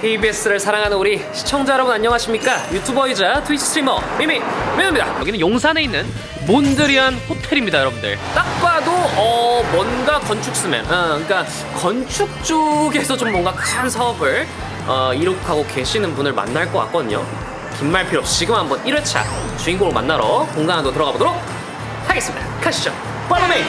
KBS를 사랑하는 우리 시청자 여러분 안녕하십니까? 유튜버이자 트위치 스트리머 미미입니다. 여기는 용산에 있는 몬드리안 호텔입니다, 여러분들. 딱 봐도 뭔가 건축스맨, 그러니까 건축 쪽에서 좀 뭔가 큰 사업을 이룩하고 계시는 분을 만날 것 같거든요. 긴 말 필요 없이 지금 한번 1회차 주인공을 만나러 공간 안으로 들어가 보도록 하겠습니다. 가시죠. Follow me.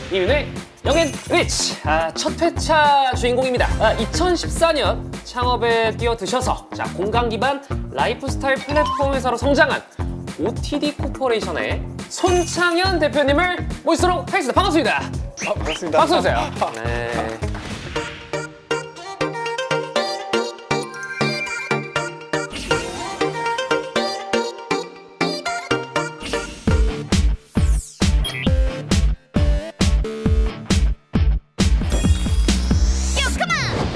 이민의 영앤 리치 첫 회차 주인공입니다. 2014년 창업에 뛰어드셔서 공간 기반 라이프스타일 플랫폼 회사로 성장한 OTD 코퍼레이션의 손창현 대표님을 모시도록 하겠습니다. 반갑습니다. 반갑습니다. 박수 주세요. 네.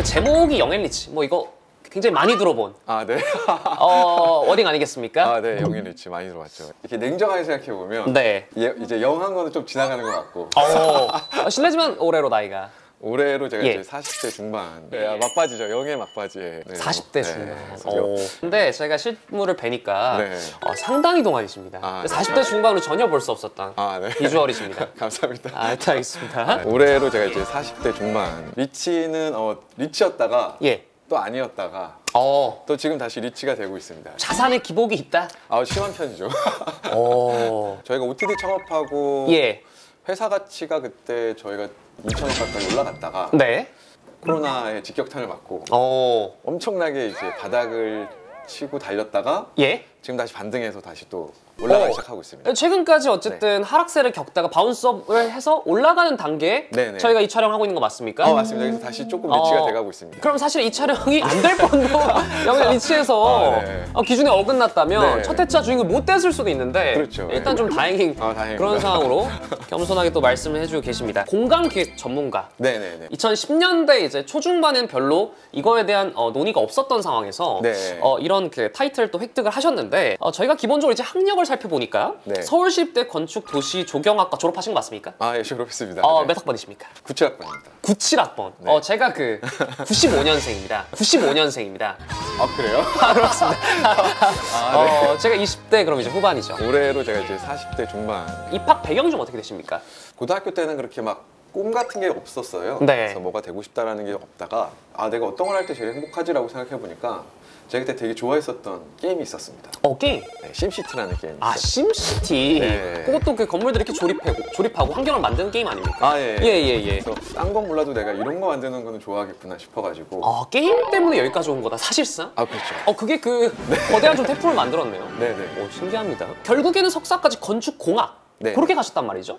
제목이 영앤리치, 뭐 이거 굉장히 많이 들어본 네. 워딩 아니겠습니까? 네, 영앤리치 많이 들어봤죠. 이렇게 냉정하게 생각해보면 네. 이제 영한 거는 좀 지나가는 것 같고 실례지만 올해로 나이가 올해로 제가 이제 40대 중반. 네, 막바지죠. 영의 막바지에. 네. 40대 중반. 네, 근데 제가 실물을 뵈니까 네. 상당히 동안이십니다. 40대 중반으로 전혀 볼 수 없었던 네. 비주얼이십니다. 감사합니다. 알겠습니다. 올해로 제가 이제 40대 중반. 리치는 리치였다가 또 아니었다가 또 지금 다시 리치가 되고 있습니다. 자산의 기복이 있다? 심한 편이죠. 저희가 OTD 창업하고 회사 가치가 그때 저희가 2천억 가까이 올라갔다가 코로나의 직격탄을 맞고 엄청나게 이제 바닥을 치고 달렸다가 지금 다시 반등해서 다시 또 올라가기 시작하고 있습니다. 최근까지 어쨌든 하락세를 겪다가 바운스업을 해서 올라가는 단계에 저희가 이 촬영하고 있는 거 맞습니까? 맞습니다. 그래서 다시 조금 리치가 돼가고 있습니다. 그럼 사실 이 촬영이 안 될 뻔도 영상 리치에서 기준에 어긋났다면 첫 회차 주인공이 못 됐을 수도 있는데 그렇죠. 일단 좀 다행인 그런 상황으로 겸손하게 또 말씀을 해주고 계십니다. 공간 기획 전문가. 2010년대 이제 초중반엔 별로 이거에 대한 논의가 없었던 상황에서 이런 그 타이틀을 또 획득을 하셨는데 저희가 기본적으로 이제 학력을 살펴보니까 서울시립대 건축도시 조경학과 졸업하신 거 맞습니까? 예, 졸업했습니다. 몇 학번이십니까? 97학번입니다. 97학번. 제가 95년생입니다. 95년생입니다. 그래요? 그렇습니다. 제가 20대 그럼 이제 후반이죠. 올해로 제가 이제 40대 중반. 입학 배경이 좀 어떻게 되십니까? 고등학교 때는 그렇게 막 꿈 같은 게 없었어요. 그래서 뭐가 되고 싶다라는 게 없다가 내가 어떤 걸 할 때 제일 행복하지라고 생각해 보니까 제가 그때 되게 좋아했었던 게임이 있었습니다. 게임? 심시티라는 게임. 심시티. 그것도 그 건물들 이렇게 조립하고 환경을 만드는 게임 아닙니까? 예. 그래서 딴 건 몰라도 내가 이런 거 만드는 거는 좋아하겠구나 싶어가지고. 게임 때문에 여기까지 온 거다, 사실상? 그렇죠. 그게 그 거대한 좀 태풍을 만들었네요. 신기합니다. 결국에는 석사까지 건축공학. 그렇게 가셨단 말이죠?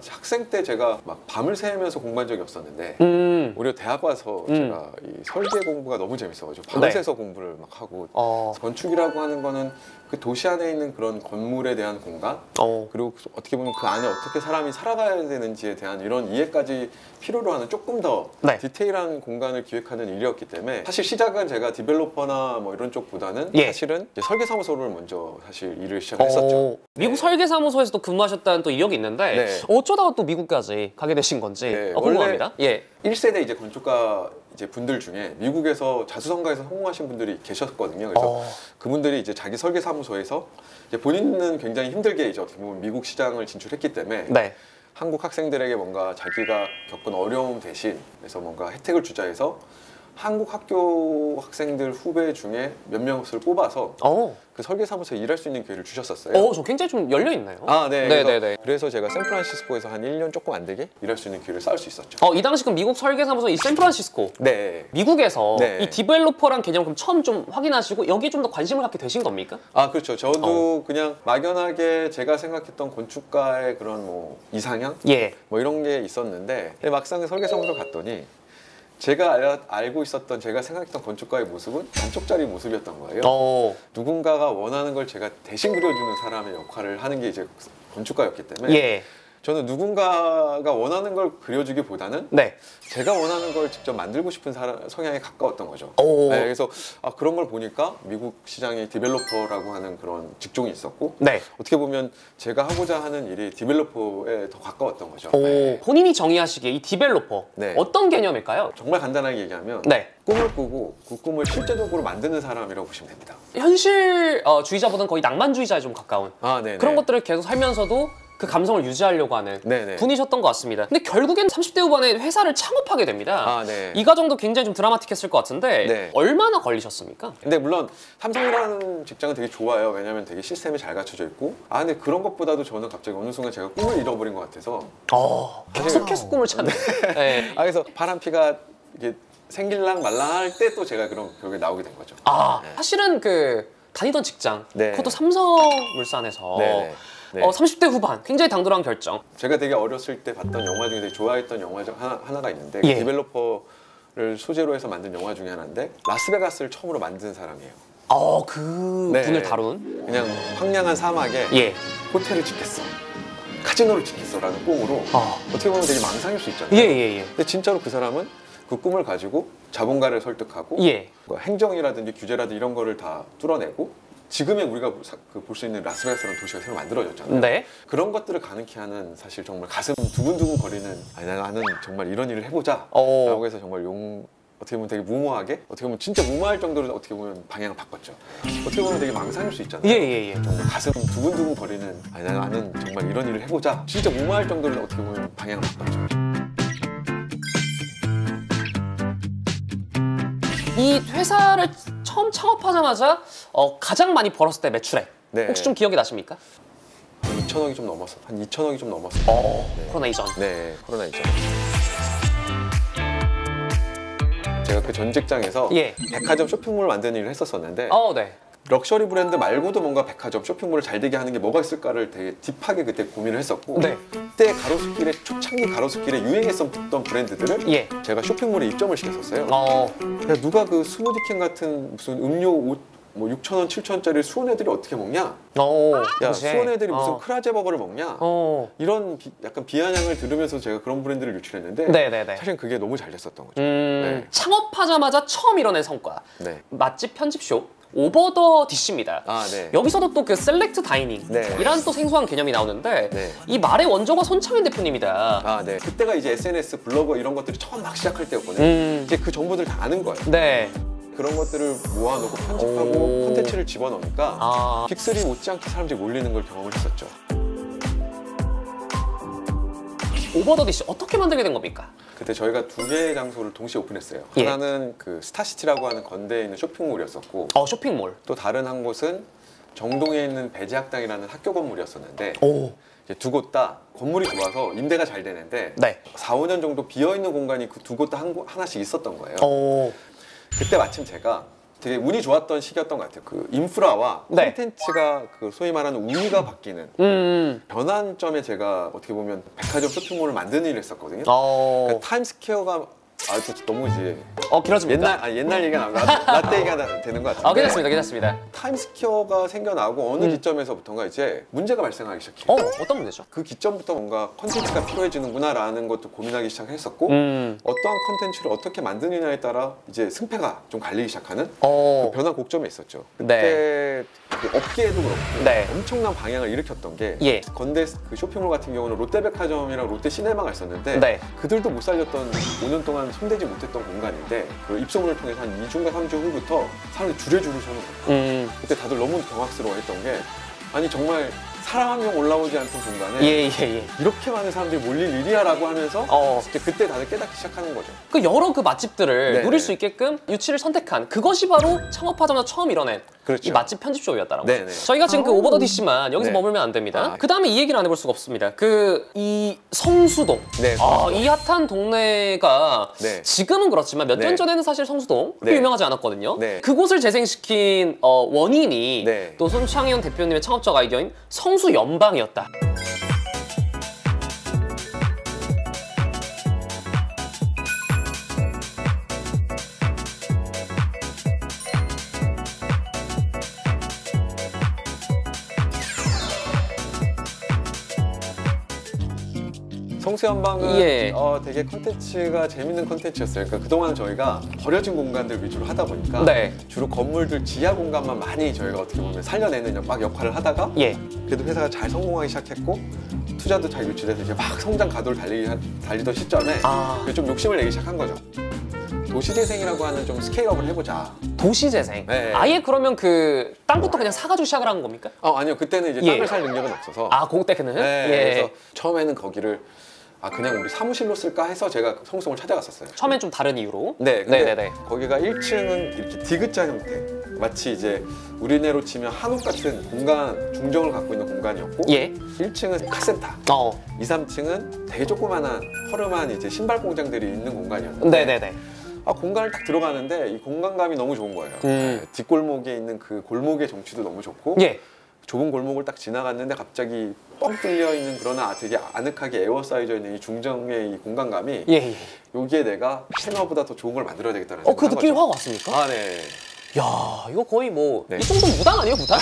학생 때 제가 막 밤을 새면서 공부한 적이 없었는데 오히려 대학 와서 제가 이 설계 공부가 너무 재밌어가지고 밤을 새서 공부를 막 하고 건축이라고 하는 거는 그 도시 안에 있는 그런 건물에 대한 공간 그리고 어떻게 보면 그 안에 어떻게 사람이 살아가야 되는지에 대한 이런 이해까지 필요로 하는 조금 더 디테일한 공간을 기획하는 일이었기 때문에 사실 시작은 제가 디벨로퍼나 뭐 이런 쪽보다는 사실은 설계사무소를 먼저 사실 일을 시작했었죠. 미국 설계사무소에서도 근무하셨다는 또 이력이 있는데 어쩌다가 또 미국까지 가게 되신 건지 궁금합니다. 1세대 이제 건축가 분들 중에 미국에서 자수성가에서 성공하신 분들이 계셨거든요. 그래서 그분들이 이제 자기 설계사무소에서 이제 본인은 굉장히 힘들게 이제 어떻게 보면 미국 시장을 진출했기 때문에 한국 학생들에게 뭔가 자기가 겪은 어려움 대신 그래서 뭔가 혜택을 주자 해서 한국 학교 학생들 후배 중에 몇 명을 뽑아서 그 설계사무소에 일할 수 있는 기회를 주셨었어요. 저 굉장히 좀 열려있나요? 그래서 제가 샌프란시스코에서 한 1년 조금 안 되게 일할 수 있는 기회를 쌓을 수 있었죠. 이 당시 그럼 미국 설계사무소 이 샌프란시스코 미국에서 이 디벨로퍼란 개념을 그럼 처음 좀 확인하시고 여기에 좀 더 관심을 갖게 되신 겁니까? 그렇죠. 저도 그냥 막연하게 제가 생각했던 건축가의 그런 뭐 이상형? 뭐 이런 게 있었는데 막상 설계사무소 갔더니 제가 알고 있었던 제가 생각했던 건축가의 모습은 반쪽짜리 모습이었던 거예요. 누군가가 원하는 걸 제가 대신 그려주는 사람의 역할을 하는 게 이제 건축가였기 때문에 저는 누군가가 원하는 걸 그려주기보다는 네. 제가 원하는 걸 직접 만들고 싶은 성향에 가까웠던 거죠. 네, 그래서 그런 걸 보니까 미국 시장에 디벨로퍼라고 하는 그런 직종이 있었고 네. 어떻게 보면 제가 하고자 하는 일이 디벨로퍼에 더 가까웠던 거죠. 네. 본인이 정의하시기에 이 디벨로퍼 네. 어떤 개념일까요? 정말 간단하게 얘기하면 네. 꿈을 꾸고 그 꿈을 실제적으로 만드는 사람이라고 보시면 됩니다. 현실주의자보다는 거의 낭만주의자에 좀 가까운 네네. 그런 것들을 계속 살면서도 그 감성을 유지하려고 하는 네네. 분이셨던 것 같습니다. 근데 결국엔 30대 후반에 회사를 창업하게 됩니다. 네. 이 과정도 굉장히 좀 드라마틱했을 것 같은데 네. 얼마나 걸리셨습니까? 근데 물론 삼성이라는 직장은 되게 좋아요. 왜냐하면 되게 시스템이 잘 갖춰져 있고 근데 그런 것보다도 저는 갑자기 어느 순간 제가 꿈을 잃어버린 것 같아서 계속 꿈을 찾는 네. 그래서 파란피가 이게 생길랑 말랑할 때 또 제가 그런 벽에 나오게 된 거죠. 네. 사실은 그 다니던 직장 네. 그것도 삼성물산에서 네. 30대 후반 굉장히 당돌한 결정. 제가 되게 어렸을 때 봤던 영화 중에 되게 좋아했던 영화 중 하나가 있는데 예. 그 디벨로퍼를 소재로 해서 만든 영화 중에 하나인데 라스베가스를 처음으로 만든 사람이에요. 그 네. 분을 다룬 그냥 황량한 사막에 예. 호텔을 짓겠어, 카지노를 짓겠어라는 꿈으로 어떻게 보면 되게 망상일 수 있잖아요. 예. 근데 진짜로 그 사람은 그 꿈을 가지고 자본가를 설득하고 예. 행정이라든지 규제라든지 이런 거를 다 뚫어내고 지금의 우리가 볼 수 있는 라스베가스라는 도시가 새로 만들어졌잖아요. 네. 그런 것들을 가능케 하는 사실 정말 가슴 두근두근 거리는 나는 정말 이런 일을 해보자 라고 해서 정말 어떻게 보면 되게 무모하게 어떻게 보면 진짜 무모할 정도로 어떻게 보면 방향을 바꿨죠. 어떻게 보면 되게 망상일 수 있잖아요. 예. 정말 가슴 두근두근 거리는 나는 정말 이런 일을 해보자 진짜 무모할 정도로 어떻게 보면 방향을 바꿨죠. 이 회사를 처음 창업하자마자 가장 많이 벌었을 때 매출액 혹시 좀 기억이 나십니까? 2천억이 좀 넘었어. 한 2천억이 좀 넘었어. 코로나 이전. 네, 코로나 이전. 제가 그 전 직장에서 백화점 쇼핑몰을 만드는 일을 했었었는데 네. 럭셔리 브랜드 말고도 뭔가 백화점 쇼핑몰을 잘 되게 하는 게 뭐가 있을까를 되게 딥하게 그때 고민을 했었고 그때 가로수길에 초창기 가로수길에 유행했었던 브랜드들을 제가 쇼핑몰에 입점을 시켰었어요. 누가 그 스무디캔 같은 무슨 음료 6,000원, 7,000원짜리 수원 애들이 어떻게 먹냐? 수원 애들이 무슨 크라제 버거를 먹냐? 이런 약간 비아냥을 들으면서 제가 그런 브랜드를 유출했는데 사실 그게 너무 잘 됐었던 거죠. 창업하자마자 처음 이뤄낸 성과 맛집 편집쇼 오버 더 디시입니다. 여기서도 또 그 셀렉트 다이닝 이란 또 생소한 개념이 나오는데 이 말의 원조가 손창현 대표님이다. 그때가 이제 SNS, 블로거 이런 것들이 처음 막 시작할 때였거든요. 이제 그 정보들 다 아는 거예요. 그런 것들을 모아놓고 편집하고 콘텐츠를 집어넣으니까 픽3 못지않게 사람들이 몰리는 걸 경험을 했었죠. 오버 더 디시 어떻게 만들게 된 겁니까? 그때 저희가 2개의 장소를 동시에 오픈했어요. 하나는 그 스타시티라고 하는 건대에 있는 쇼핑몰이었었고 쇼핑몰. 또 다른 한 곳은 정동에 있는 배제학당이라는 학교 건물이었었는데 이제 두 곳 다 건물이 좋아서 임대가 잘 되는데 4, 5년 정도 비어있는 공간이 그 두 곳 다 하나씩 있었던 거예요. 그때 마침 제가 되게 운이 좋았던 시기였던 것 같아요. 그 인프라와 콘텐츠가 그 소위 말하는 운이가 바뀌는 변환점에 제가 어떻게 보면 백화점 쇼핑몰을 만드는 일을 했었거든요. 그러니까 타임스퀘어가 또 너무 이제 길어집니다. 옛날 얘기가 나오면 라떼 얘기가 되는 것 같은데 괜찮습니다. 타임스퀘어가 생겨나고 어느 기점에서부터인가 이제 문제가 발생하기 시작해요. 어떤 문제죠? 그 기점부터 뭔가 컨텐츠가 필요해지는구나 라는 것도 고민하기 시작했었고 어떠한 컨텐츠를 어떻게 만드느냐에 따라 이제 승패가 좀 갈리기 시작하는 그 변화 곡점에 있었죠. 그때 그 업계에도 그렇고 엄청난 방향을 일으켰던 게 건대 그 쇼핑몰 같은 경우는 롯데백화점이랑 롯데시네마가 있었는데 그들도 못 살렸던 5년 동안 손대지 못했던 공간인데 그 입소문을 통해서 한 2주인가 3주 후부터 사람들이 줄을 서는 거예요. 그때 다들 너무 경악스러워했던 게 아니 정말 사람 한 명 올라오지 않던 공간에 이렇게 많은 사람들이 몰릴 일이야라고 하면서 이제 그때 다들 깨닫기 시작하는 거죠. 그 여러 그 맛집들을 누릴 수 있게끔 유치를 선택한 그것이 바로 창업하자마자 처음 이뤄낸 이 맛집 편집쇼였다라고. 저희가 지금 그 오버 더 디시만 여기서 머물면 안 됩니다. 그 다음에 이 얘기를 안 해볼 수가 없습니다. 이 성수동. 이 핫한 동네가 지금은 그렇지만 몇 년 전에는 사실 성수동 그렇게 유명하지 않았거든요. 그곳을 재생시킨 원인이 또 손창현 대표님의 창업적 아이디어인 성수 연방이었다. 성수연방은 예. 되게 컨텐츠가 재밌는 컨텐츠였어요. 그러니까 그동안 저희가 버려진 공간들 위주로 하다 보니까 네. 주로 건물들 지하 공간만 많이 저희가 어떻게 보면 살려내는 막 역할을 하다가 예. 그래도 회사가 잘 성공하기 시작했고 투자도 잘 유치돼서 이제 막 성장 가도를 달리던 시점에 좀 욕심을 내기 시작한 거죠. 도시재생이라고 하는 좀 스케일업을 해보자. 도시재생? 네. 아예 그러면 그 땅부터 그냥 사가지고 시작을 한 겁니까? 아니요. 그때는 이제 땅을 살 능력은 없어서. 그때는? 네. 예. 그래서 처음에는 거기를 그냥 우리 사무실로 쓸까 해서 제가 성수동을 찾아갔었어요. 처음엔 좀 다른 이유로? 네. 근데 네네네. 거기가 1층은 이렇게 디귿자 형태. 마치 이제 우리네로 치면 한옥 같은 공간, 중정을 갖고 있는 공간이었고 예. 1층은 카센터. 2, 3층은 되게 조그만한 허름한 이제 신발 공장들이 있는 공간이었는데 네네네. 공간을 딱 들어가는데 이 공간감이 너무 좋은 거예요. 뒷골목에 있는 그 골목의 정취도 너무 좋고 예. 좁은 골목을 딱 지나갔는데 갑자기 뻥 뚫려 있는 그러나 되게 아늑하게 에워싸여져 있는 이 중정의 이 공간감이 예. 여기에 내가 캐너보다 더 좋은 걸 만들어야 되겠다는 생각을 그 한 느낌이 거죠. 확 왔습니까? 네. 야, 이거 거의 뭐 네. 이 정도면 무당 아니에요, 무당?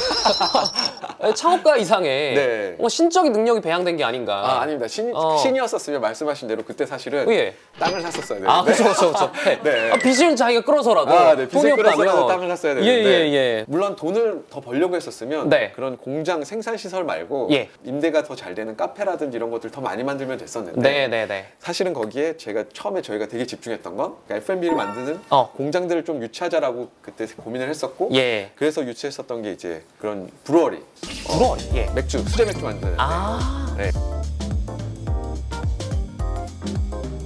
창업가 이상의 네. 신적인 능력이 배양된 게 아닌가. 아닙니다. 신이었었으면 말씀하신 대로 그때 사실은 예. 땅을 샀었어야 되는데. 그렇죠. 네. 빚을 자기가 끌어서라도 네. 돈이 빚을 끌어서라도 없다면 땅을 샀어야 되는데. 예. 물론 돈을 더 벌려고 했었으면 네. 그런 공장 생산 시설 말고 예. 임대가 더 잘 되는 카페라든지 이런 것들 더 많이 만들면 됐었는데. 네네네. 사실은 거기에 처음에 저희가 되게 집중했던 건 그러니까 F&B를 만드는 공장들을 좀 유치하자라고 그때 고민을 했었고 예. 그래서 유치했었던 게 이제 그런 브루어리. 예. 맥주, 수제 맥주 만드는. 네.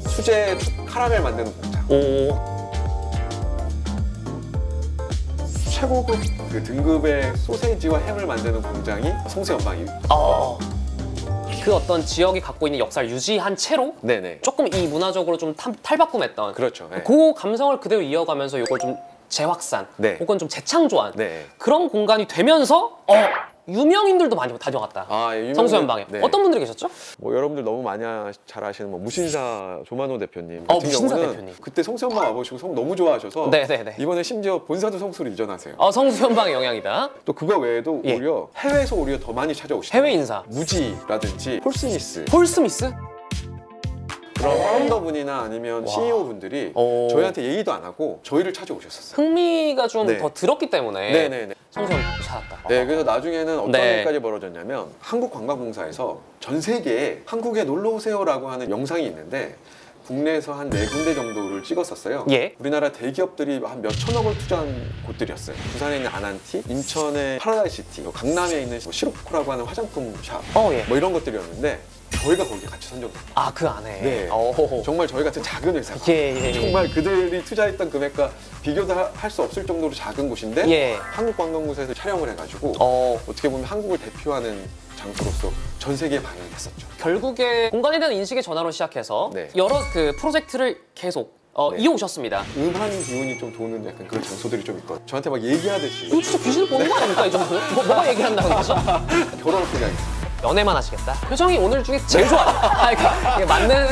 수제 카라멜 만드는 공장. 최고급 그 등급의 소세지와 햄을 만드는 공장이 성수연방이에요. 그 어떤 지역이 갖고 있는 역사를 유지한 채로 네네. 조금 이 문화적으로 좀 탈바꿈했던 그렇죠. 네. 그 감성을 그대로 이어가면서 이걸 좀 재확산 네. 혹은 좀 재창조한 네. 그런 공간이 되면서 유명인들도 많이 다녀갔다. 성수연방에. 네. 어떤 분들이 계셨죠? 여러분들 너무 많이 잘 아시는 무신사 조만호 대표님 무신사 경우는 대표님. 그때 성수연방 와보시고 성 너무 좋아하셔서 네네네. 이번에 심지어 본사도 성수로 이전하세요. 성수연방의 영향이다. 또 그거 외에도 예. 오히려 해외에서 오히려 더 많이 찾아오시더라고요. 해외 인사. 무지라든지 폴스미스 폴스미스? 그런 파운더분이나 아니면 CEO 분들이 저희한테 얘기도 안 하고 저희를 찾아오셨었어요. 흥미가 좀 네. 더 들었기 때문에 네네네. 성수연방 찾았다. 네, 그래서 나중에는 어떤 네. 일까지 벌어졌냐면 한국관광공사에서 전 세계에 한국에 놀러 오세요라고 하는 영상이 있는데 국내에서 한 4군데 정도를 찍었었어요. 예. 우리나라 대기업들이 한 몇 천억을 투자한 곳들이었어요. 부산에 있는 아난티, 인천의 파라다이시티, 강남에 있는 시로코라고 하는 화장품 샵 예. 뭐 이런 것들이었는데 저희가 거기에 같이 선정됐어요. 그 안에. 네. 정말 저희 같은 작은 회사가 예. 정말 그들이 투자했던 금액과 비교도 할 수 없을 정도로 작은 곳인데 예. 한국관광공사에서 촬영을 해가지고 어떻게 보면 한국을 대표하는 장소로서 전 세계에 방영이 됐었죠. 결국에 공간에 대한 인식의 전환으로 시작해서 네. 여러 그 프로젝트를 계속 네. 이어오셨습니다. 음한 기운이 좀 도는 약간 그런 장소들이 좀 있거든요. 저한테 막 얘기하듯이 이거 진짜 귀신을 보는 거 아닙니까 이 정도는? 뭐가 얘기한다는 거죠? 결혼을 그냥 연애만 하시겠다. 표정이 오늘 중에 제일 좋아요. 그러니까 이게 맞는